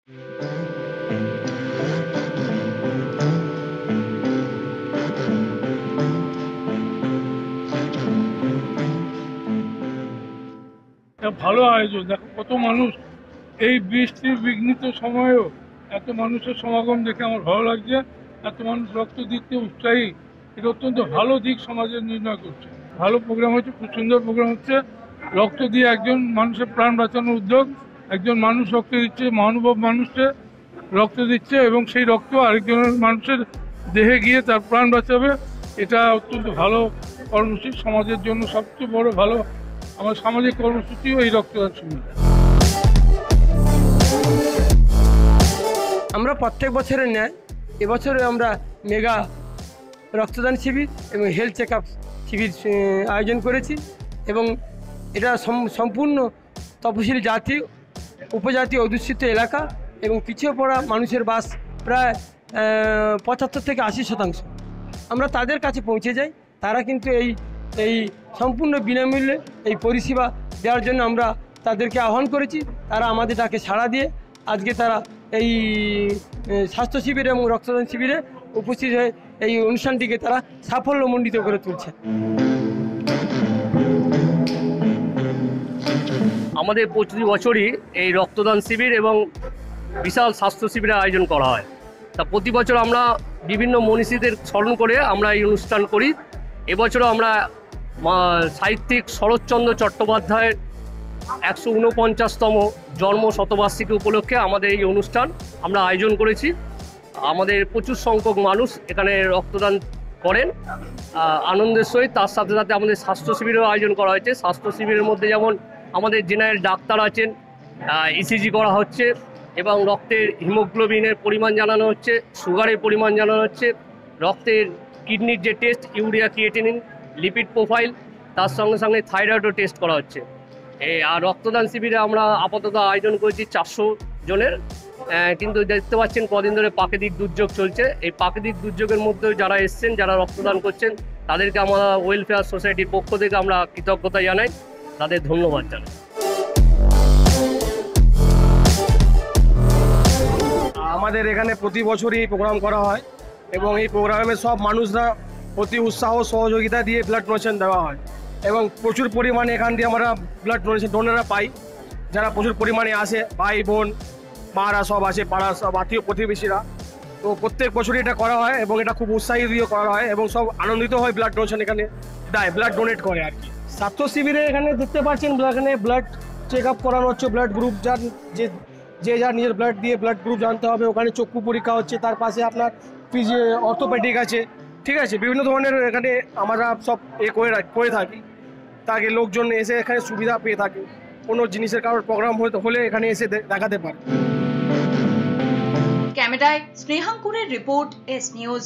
ভালো আয়োজন, দেখো কত মানুষ এই বৃষ্টির বিঘ্নিত সময়েও এত মানুষের সমাগম দেখে আমার ভালো লাগছে। এত মানুষ রক্ত দিতে উৎসাহী, এটা অত্যন্ত ভালো দিক সমাজের নির্ণয় করছে। ভালো প্রোগ্রাম হচ্ছে, খুব সুন্দর প্রোগ্রাম হচ্ছে। রক্ত দিয়ে একজন মানুষের প্রাণ বাঁচানোর উদ্যোগ, একজন মানুষ রক্ত দিচ্ছে, মহানুভব মানুষকে রক্ত দিচ্ছে এবং সেই রক্ত আরেকজনের মানুষের দেহে গিয়ে তার প্রাণ বাঁচাবে। এটা অত্যন্ত ভালো কর্মসূচি, সমাজের জন্য সবচেয়ে বড় ভালো আমার সামাজিক কর্মসূচিও এই রক্তদান শিবির। আমরা প্রত্যেক বছরের ন্যায় এবছরে আমরা মেগা রক্তদান শিবির এবং হেলথ চেক আপ শিবির আয়োজন করেছি এবং এটা সম্পূর্ণ তপশিলি জাতি, উপজাতি, অধ্যুষিত এলাকা এবং পিছিয়ে পড়া মানুষের বাস প্রায় 75 থেকে 80%। আমরা তাদের কাছে পৌঁছে যাই। তারা কিন্তু এই সম্পূর্ণ বিনামূল্যে এই পরিষেবা দেওয়ার জন্য আমরা তাদেরকে আহ্বান করেছি। তারা আমাদের ডাকে সাড়া দিয়ে আজকে তারা এই স্বাস্থ্য শিবিরে এবং রক্তদান শিবিরে উপস্থিত হয়ে এই অনুষ্ঠানটিকে তারা সাফল্যমণ্ডিত করে তুলছে। আমাদের প্রতি বছরই এই রক্তদান শিবির এবং বিশাল স্বাস্থ্য শিবিরের আয়োজন করা হয়। তা প্রতি বছর আমরা বিভিন্ন মনীষীদের স্মরণ করে আমরা এই অনুষ্ঠান করি। এবছরও আমরা সাহিত্যিক শরৎচন্দ্র চট্টোপাধ্যায়ের 149তম জন্ম শতবার্ষিকী উপলক্ষে আমাদের এই অনুষ্ঠান আমরা আয়োজন করেছি। আমাদের প্রচুর সংখ্যক মানুষ এখানে রক্তদান করেন আনন্দের সহিত। তার সাথে সাথে আমাদের স্বাস্থ্য শিবিরের আয়োজন করা হয়েছে। স্বাস্থ্য শিবিরের মধ্যে যেমন আমাদের জেনারেল ডাক্তার আছেন, ইসিজি করা হচ্ছে এবং রক্তের হিমোগ্লোবিনের পরিমাণ জানানো হচ্ছে, সুগারের পরিমাণ জানানো হচ্ছে, রক্তের কিডনির যে test, urea, creatinine, lipid profile, তার সঙ্গে সঙ্গে থাইরয়েডও টেস্ট করা হচ্ছে। আর রক্তদান শিবিরে আমরা আপাতত আয়োজন করেছি 400 জনের, কিন্তু দেখতে পাচ্ছেন কদিন ধরে প্রাকৃতিক দুর্যোগ চলছে। এই প্রাকৃতিক দুর্যোগের মধ্যেও যারা এসছেন, যারা রক্তদান করছেন, তাদেরকে আমরা ওয়েলফেয়ার সোসাইটির পক্ষ থেকে আমরা কৃতজ্ঞতা জানাই, তাদের ধন্যবাদ জানাই। আমাদের এখানে প্রতি বছরই এই প্রোগ্রাম করা হয় এবং এই প্রোগ্রামে সব মানুষরা অতি উৎসাহ সহযোগিতা দিয়ে ব্লাড ডোনেশন দেওয়া হয় এবং প্রচুর পরিমাণে এখান দিয়ে আমরা ব্লাড ডোনেশনরা পাই, যারা প্রচুর পরিমাণে আসে, ভাই বোন মারা সব আসে, পাড়ার সব আত্মীয় প্রতিবেশীরা। তো প্রত্যেক বছরই এটা করা হয় এবং এটা খুব উৎসাহী দিয়ে করা হয় এবং সব আনন্দিত হয় ব্লাড ডোনেশন এখানে দেয়, ব্লাড ডোনেট করে আর কি। স্বাস্থ্য শিবিরে এখানে দেখতে পাচ্ছেন এখানে ব্লাড চেক আপ করানো হচ্ছে, ব্লাড গ্রুপ যার যার নিজের ব্লাড দিয়ে ব্লাড গ্রুপ জানতে হবে। ওখানে চক্ষু পরীক্ষা হচ্ছে, তার পাশে আপনার অর্থোপেডিক আছে, ঠিক আছে, বিভিন্ন ধরনের এখানে আমরা সব করে থাকি, তাকে লোকজন এসে এখানে সুবিধা পেয়ে থাকে। কোনো জিনিসের কারোর প্রোগ্রাম হলে এখানে এসে দেখাতে পারে। ক্যামেরায় স্নেহাঙ্কুরের রিপোর্ট, এস নিউজ।